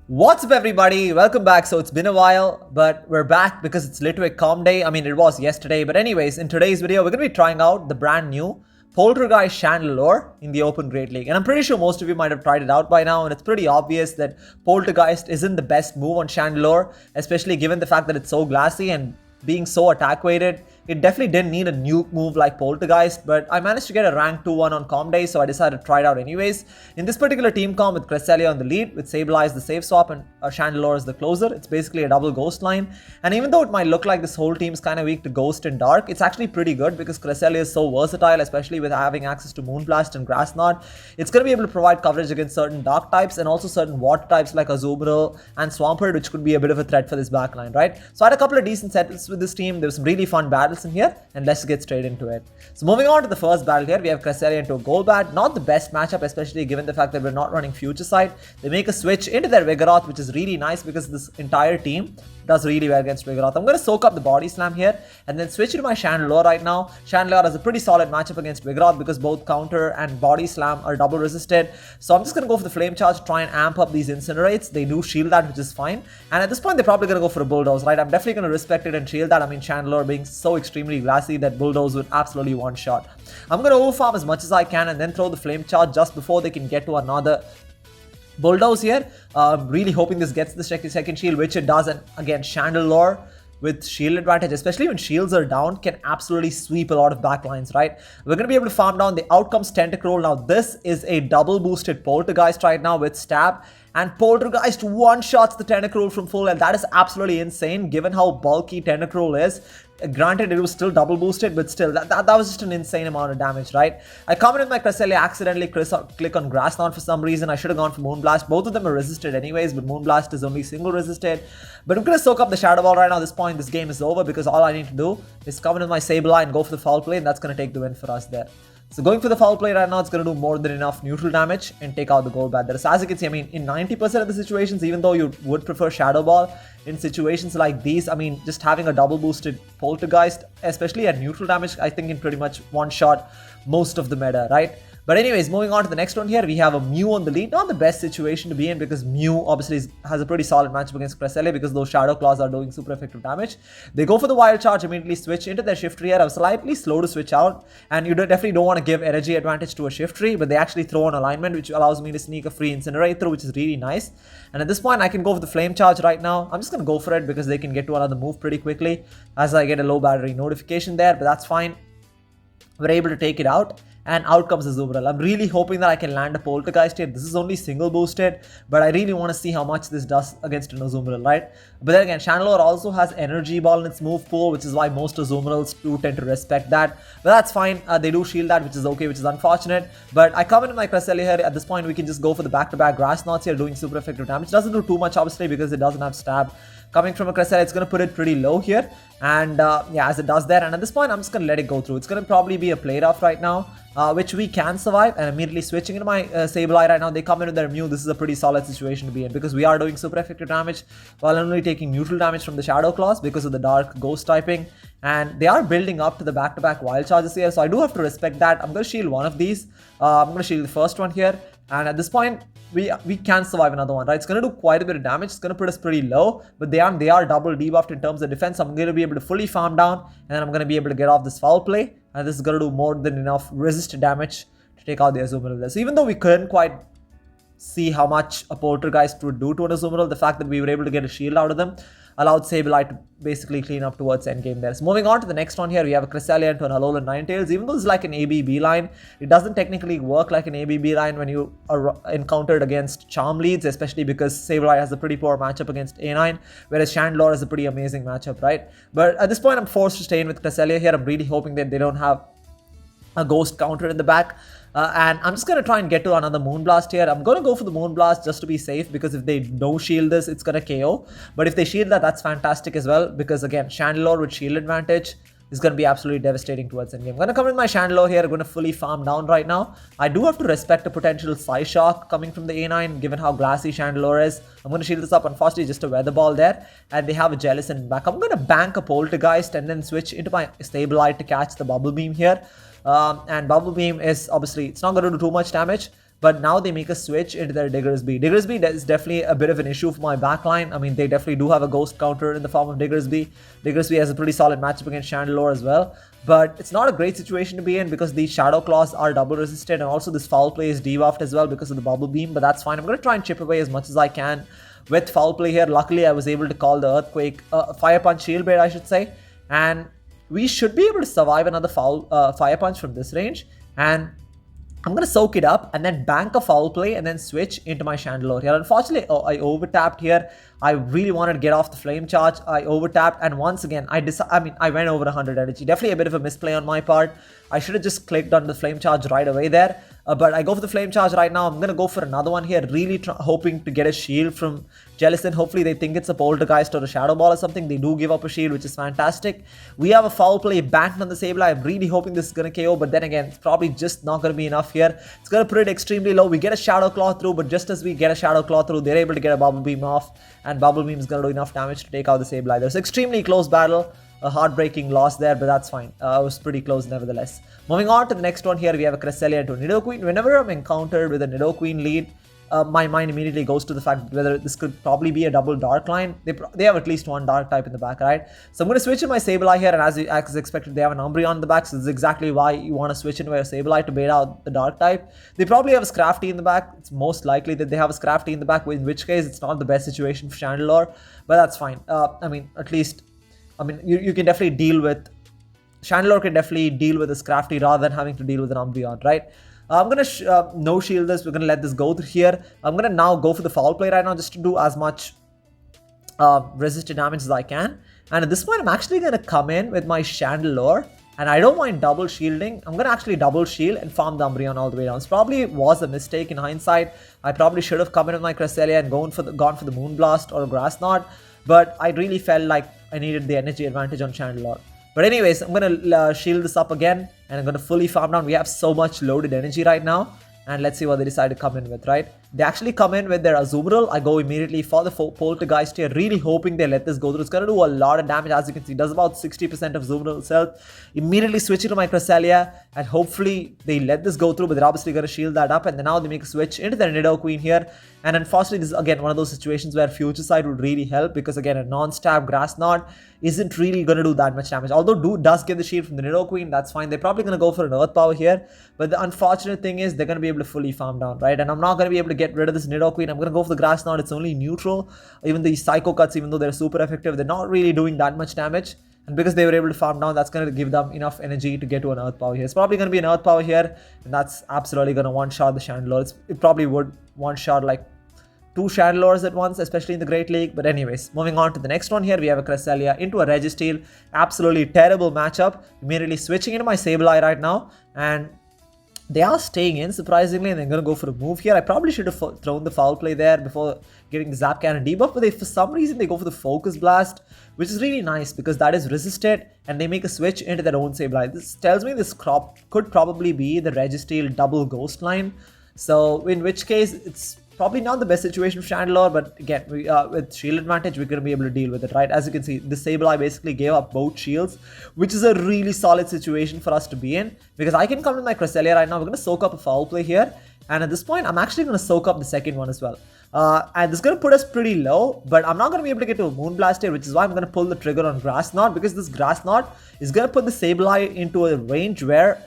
What's up everybody, welcome back. So it's been a while, but we're back because it's Litwick Com Day. I mean, it was yesterday, but anyways, in today's video, we're going to be trying out the brand new Poltergeist Chandelure in the Open Great League. And I'm pretty sure most of you might have tried it out by now, and it's pretty obvious that Poltergeist isn't the best move on Chandelure, especially given the fact that it's so glassy and being so attack weighted. It definitely didn't need a nuke move like Poltergeist, but I managed to get a rank 2-1 on Com Day, so I decided to try it out anyways. In this particular team comp with Cresselia on the lead, with Sableye as the safe swap and Chandelure as the closer, it's basically a double ghost line. And even though it might look like this whole team is kind of weak to ghost and dark, it's actually pretty good because Cresselia is so versatile, especially with having access to Moonblast and Grass Knot. It's going to be able to provide coverage against certain dark types and also certain water types like Azumarill and Swampert, which could be a bit of a threat for this backline, right? So I had a couple of decent settles with this team. There was some really fun battles in here, and let's get straight into it. So moving on to the first battle here, we have Cresselia into a Golbat. Not the best matchup, especially given the fact that we're not running Future Sight. They make a switch into their Vigoroth, which is really nice because this entire team does really well against Vigoroth. I'm going to soak up the Body Slam here and then switch to my Chandelure right now. Chandelure has a pretty solid matchup against Vigoroth because both Counter and Body Slam are double resisted. So I'm just going to go for the Flame Charge, try and amp up these Incinerates. They do shield that, which is fine. And at this point, they're probably going to go for a Bulldoze, right? I'm definitely going to respect it and shield that. I mean, Chandelure being so extremely glassy that Bulldoze would absolutely one-shot. I'm going to overfarm as much as I can and then throw the Flame Charge just before they can get to another Bulldoze here. Really hoping this gets the second shield, which it does. And again, Chandelure with shield advantage, especially when shields are down, can absolutely sweep a lot of backlines, right? We're going to be able to farm down the outcomes Tentacruel. Now, this is a double boosted Poltergeist right now with Stab. And Poltergeist one-shots the Tentacruel from full, and that is absolutely insane given how bulky Tentacruel is. Granted, it was still double boosted, but still, that was just an insane amount of damage, right? I commented my Cresselia, accidentally click on Grass Knot for some reason. I should have gone for Moonblast. Both of them are resisted anyways, but Moonblast is only single resisted. But I'm going to soak up the Shadow Ball right now. At this point, this game is over because all I need to do is come in with my Sableye and go for the foul play, and that's going to take the win for us there. So going for the foul play right now, it's going to do more than enough neutral damage and take out the Golbat. There is, as you can see, I mean, in 90% of the situations, even though you would prefer Shadow Ball, in situations like these, I mean, just having a double boosted Poltergeist, especially at neutral damage, I think can pretty much one-shot most of the meta, right? But anyways, moving on to the next one here, we have a Mew on the lead. Not the best situation to be in because Mew obviously has a pretty solid matchup against Cresselia because those Shadow Claws are doing super effective damage. They go for the Wild Charge, immediately switch into their Shift Tree here. I was slightly slow to switch out, and you definitely don't want to give energy advantage to a Shift Tree, but they actually throw an alignment which allows me to sneak a free Incinerate through, which is really nice. And at this point, I can go for the Flame Charge right now. I'm just going to go for it because they can get to another move pretty quickly as I get a low battery notification there, but that's fine. We're able to take it out, and out comes Azumarill. I'm really hoping that I can land a Poltergeist here. This is only single boosted, but I really want to see how much this does against an Azumarill, right? But then again, Chandelure also has Energy Ball in its move pool, which is why most Azumarills do tend to respect that. But that's fine. They do shield that, which is okay, which is unfortunate. But I come in my Cresselia here. At this point, we can just go for the back-to-back Grass Knots here, doing super effective damage. Doesn't do too much, obviously, because it doesn't have Stab. Coming from a Cresselia, it's going to put it pretty low here. And yeah, as it does there. And at this point, I'm just going to let it go through. It's going to probably be a play rough right now, which we can survive. And immediately switching into my Sableye right now, they come in with their Mew. This is a pretty solid situation to be in because we are doing super effective damage while only taking neutral damage from the Shadow Claws because of the Dark Ghost typing. And they are building up to the back-to-back Wild Charges here, so I do have to respect that. I'm going to shield one of these. I'm going to shield the first one here. And at this point, we can survive another one, right? It's going to do quite a bit of damage. It's going to put us pretty low, but they are double debuffed in terms of defense. I'm going to be able to fully farm down, and then I'm going to be able to get off this foul play. And this is going to do more than enough resist damage to take out the Azumarill. So even though we couldn't quite see how much a Poltergeist would do to an Azumarill, the fact that we were able to get a shield out of them allowed Sableye to basically clean up towards endgame there. So moving on to the next one here, we have a Cresselia into an Alolan Ninetales. Even though it's like an ABB line, it doesn't technically work like an ABB line when you are encountered against Charm leads, especially because Sableye has a pretty poor matchup against A9, whereas Chandelure has a pretty amazing matchup, right? But at this point, I'm forced to stay in with Cresselia here. I'm really hoping that they don't have a ghost counter in the back. And I'm just going to try and get to another Moonblast here. I'm going to go for the Moonblast just to be safe because if they no shield this, it's going to KO. But if they shield that, that's fantastic as well because again, Chandelure with shield advantage is going to be absolutely devastating towards endgame. I'm going to come with my Chandelure here. I'm going to fully farm down right now. I do have to respect a potential Psyshock coming from the A9 given how glassy Chandelure is. I'm going to shield this up. Unfortunately, just a Weather Ball there. And they have a Jellicent back. I'm going to bank a Poltergeist and then switch into my Sableye to catch the Bubble Beam here. And Bubble Beam is obviously, it's not going to do too much damage, but now they make a switch into their Diggersby. Diggersby is definitely a bit of an issue for my backline. I mean, they definitely do have a ghost counter in the form of Diggersby. Diggersby has a pretty solid matchup against Chandelure as well, but it's not a great situation to be in because these Shadow Claws are double resisted, and also this Foul Play is debuffed as well because of the Bubble Beam, but that's fine. I'm going to try and chip away as much as I can with Foul Play here. Luckily, I was able to call the Earthquake, Fire Punch Shield Bait, I should say, and we should be able to survive another Fire Punch from this range, and I'm going to soak it up and then bank a Foul Play and then switch into my Chandelure here. Unfortunately, I over-tapped here. I really wanted to get off the Flame Charge. I over-tapped, and once again, I went over 100 energy. Definitely a bit of a misplay on my part. I should have just clicked on the Flame Charge right away there. But I go for the Flame Charge right now. I'm going to go for another one here, really hoping to get a shield from Jellicent. Hopefully they think it's a Poltergeist or a Shadow Ball or something. They do give up a shield, which is fantastic. We have a Foul Play banked on the Sableye. I'm really hoping this is going to KO, but then again, it's probably just not going to be enough here. It's going to put it extremely low. We get a Shadow Claw through, but just as we get a Shadow Claw through, they're able to get a Bubble Beam off, and Bubble Beam is going to do enough damage to take out the Sableye. There's extremely close battle. A heartbreaking loss there, but that's fine. It was pretty close nevertheless. Moving on to the next one here, we have a Cresselia into a Nidoqueen. Whenever I'm encountered with a Nidoqueen lead, my mind immediately goes to the fact whether this could probably be a double Dark line. They have at least one Dark type in the back, right? So I'm going to switch in my Sableye here, and as expected, they have an Umbreon in the back, so this is exactly why you want to switch into your Sableye to bait out the Dark type. They probably have a Scrafty in the back. It's most likely that they have a Scrafty in the back, in which case it's not the best situation for Chandelure, but that's fine. I mean, at least... I mean, you can definitely deal with... Chandelure can definitely deal with a Scrafty rather than having to deal with an Umbreon, right? I'm going to no-shield this. We're going to let this go through here. I'm going to now go for the Foul Play right now just to do as much resisted damage as I can. And at this point, I'm actually going to come in with my Chandelure. And I don't mind double shielding. I'm going to actually double shield and farm the Umbreon all the way down. This probably was a mistake in hindsight. I probably should have come in with my Cresselia and gone for the Moonblast or a Grass Knot. But I really felt like I needed the energy advantage on Chandelure. But anyways, I'm going to shield this up again, and I'm going to fully farm down. We have so much loaded energy right now, and let's see what they decide to come in with, right? They actually come in with their Azumarill. I go immediately for the Poltergeist here, really hoping they let this go through. It's going to do a lot of damage, as you can see. It does about 60% of Azumarill health. Immediately switch into my Cresselia, and hopefully they let this go through, but they're obviously going to shield that up, and then now they make a switch into their Nidoqueen here. And unfortunately, this is again one of those situations where Future Sight would really help, because again, a non-stab Grass Knot isn't really going to do that much damage. Although does get the shield from the Nidoqueen, that's fine. They're probably going to go for an Earth Power here, but the unfortunate thing is they're going to be able to fully farm down, right? And I'm not going to be able to get rid of this Nidoqueen. I'm going to go for the Grass Knot. It's only neutral. Even the Psycho Cuts, even though they're super effective, they're not really doing that much damage. And because they were able to farm down, that's going to give them enough energy to get to an Earth Power here. It's probably going to be an Earth Power here, and that's absolutely going to one-shot the Chandelure. It probably would one-shot like 2 Chandelures at once, especially in the Great League. But anyways, moving on to the next one here, we have a Cresselia into a Registeel. Absolutely terrible matchup. Immediately switching into my Sableye right now, and they are staying in, surprisingly, and they're going to go for a move here. I probably should have thrown the Foul Play there before getting the Zap Cannon debuff, but for some reason they go for the Focus Blast, which is really nice because that is resisted, and they make a switch into their own Sableye. This tells me this crop could probably be the Registeel double Ghost line, so in which case it's probably not the best situation for Chandelure, but again, with shield advantage, we're going to be able to deal with it, right? As you can see, the Sableye basically gave up both shields, which is a really solid situation for us to be in, because I can come with my Cresselia right now. We're going to soak up a Foul Play here, and at this point, I'm actually going to soak up the second one as well. And this is going to put us pretty low, but I'm not going to be able to get to a Moonblast here, which is why I'm going to pull the trigger on Grass Knot, because this Grass Knot is going to put the Sableye into a range where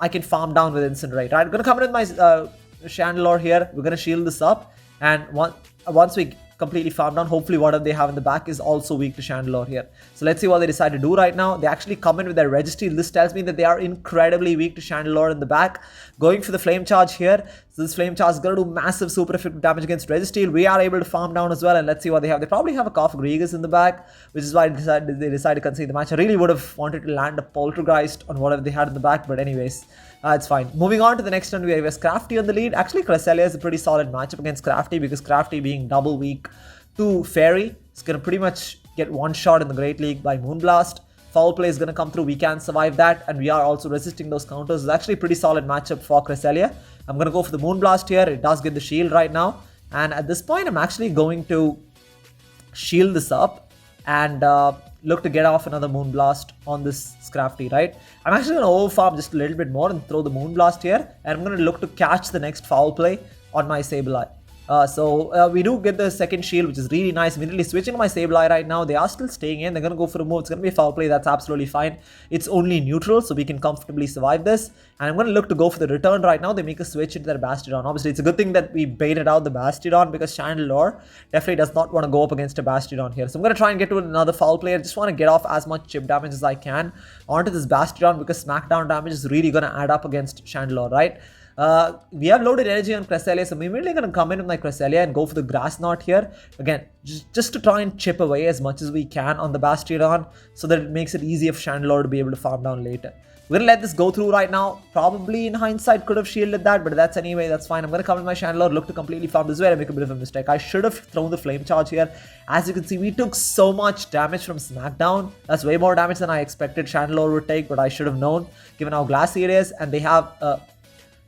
I can farm down with Incinerate, right? I'm going to come in with my Chandelure here. We're going to shield this up, and once we completely farm down, hopefully whatever they have in the back is also weak to Chandelure here. So let's see what they decide to do right now. They actually come in with their Registeel. This tells me that they are incredibly weak to Chandelure in the back. Going for the Flame Charge here. So this Flame Charge is going to do massive super effective damage against Registeel. We are able to farm down as well, and let's see what they have. They probably have a Cofagrigus in the back, which is why they decided to concede the match. I really would have wanted to land a Poltergeist on whatever they had in the back, but anyways, it's fine. Moving on to the next one, we have Scrafty on the lead. Actually, Cresselia is a pretty solid matchup against Scrafty, because Scrafty being double weak to Fairy, it's going to pretty much get one shot in the Great League by Moonblast. Foul Play is going to come through. We can survive that, and we are also resisting those counters. It's actually a pretty solid matchup for Cresselia. I'm going to go for the Moonblast here. It does get the shield right now, and at this point, I'm actually going to shield this up and look to get off another Moonblast on this Scrafty, right? I'm actually going to overfarm just a little bit more and throw the Moonblast here. And I'm going to look to catch the next foul play on my Sableye. So we do get the second shield, which is really nice. Immediately switching to my Sableye right now. They are still staying in. They're going to go for a move. It's going to be a foul play. That's absolutely fine. It's only neutral, so we can comfortably survive this. And I'm going to look to go for the return right now. They make a switch into their Bastiodon. Obviously, it's a good thing that we baited out the Bastiodon because Chandelure definitely does not want to go up against a Bastiodon here. So I'm going to try and get to another foul play. I just want to get off as much chip damage as I can onto this Bastiodon because smackdown damage is really going to add up against Chandelure, right? We have loaded energy on Cresselia, so I'm immediately going to come in with my Cresselia and go for the Grass Knot here. Again, just to try and chip away as much as we can on the Bastiodon so that it makes it easy for Chandelure to be able to farm down later. We're going to let this go through right now. Probably in hindsight could have shielded that, but that's fine. I'm going to come with my Chandelure, look to completely farm. This is where I make a bit of a mistake. I should have thrown the Flame Charge here. As you can see, we took so much damage from Smackdown. That's way more damage than I expected Chandelure would take, but I should have known given how glassy it is. And they have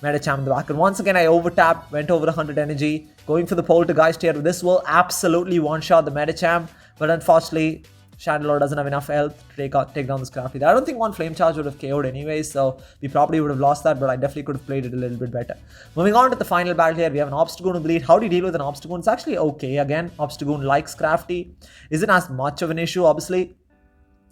Medicham in the back. And once again, I overtapped, went over 100 energy, going for the Poltergeist here. This will absolutely one-shot the Medicham, but unfortunately, Chandelure doesn't have enough health to take down this Crafty. I don't think one Flame Charge would have KO'd anyways, so we probably would have lost that, but I definitely could have played it a little bit better. Moving on to the final battle here, we have an Obstagoon in the lead. How do you deal with an Obstagoon? It's actually okay. Again, Obstagoon likes Crafty. Isn't as much of an issue, obviously.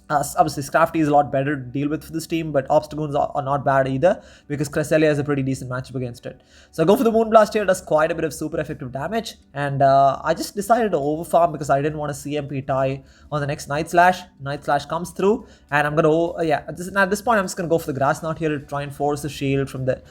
Obviously, Scrafty is a lot better to deal with for this team, but Obstagoons are not bad either because Cresselia is a pretty decent matchup against it. So I go for the Moonblast here, does quite a bit of super effective damage, and I just decided to overfarm because I didn't want to CMP tie on the next Night Slash. Night Slash comes through, and I'm going to, at this point, I'm just going to go for the Grass Knot here to try and force a shield from the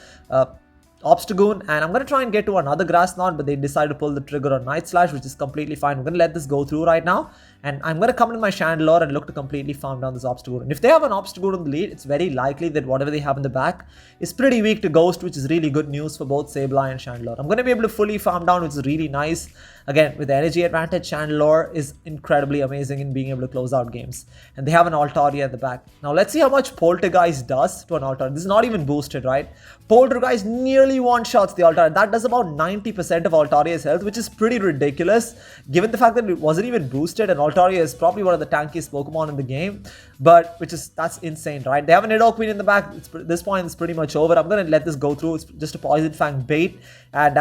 Obstagoon, and I'm going to try and get to another Grass Knot, but they decide to pull the trigger on Night Slash, which is completely fine. We're going to let this go through right now, and I'm going to come in my Chandelure and look to completely farm down this Obstagoon. And if they have an Obstagoon in the lead, it's very likely that whatever they have in the back is pretty weak to Ghost, which is really good news for both Sableye and Chandelure. I'm going to be able to fully farm down, which is really nice. Again, with the energy advantage, Chandelure is incredibly amazing in being able to close out games. And they have an Altaria at the back. Now, let's see how much Poltergeist does to an Altaria. This is not even boosted, right? Poltergeist nearly one-shots the Altaria. That does about 90% of Altaria's health, which is pretty ridiculous, given the fact that it wasn't even boosted, and Altaria is probably one of the tankiest Pokemon in the game, but that's insane, right? They have an Nidoqueen in the back. At this point, it's pretty much over. I'm going to let this go through. It's just a Poison Fang bait, and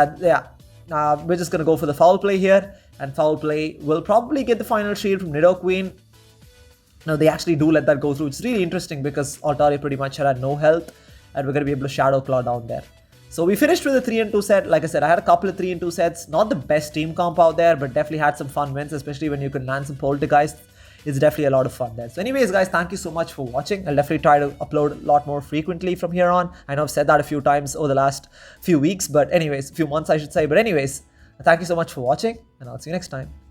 we're just going to go for the foul play here, and foul play will probably get the final shield from Nidoqueen. No, they actually do let that go through. It's really interesting because Altaria pretty much had no health, and we're going to be able to Shadow Claw down there. So we finished with a 3-2 set. Like I said, I had a couple of 3-2 sets. Not the best team comp out there, but definitely had some fun wins, especially when you can land some Poltergeist. It's definitely a lot of fun there. So anyways, guys, thank you so much for watching. I'll definitely try to upload a lot more frequently from here on. I know I've said that a few times over the last few weeks, but anyways, few months I should say. But anyways, thank you so much for watching, and I'll see you next time.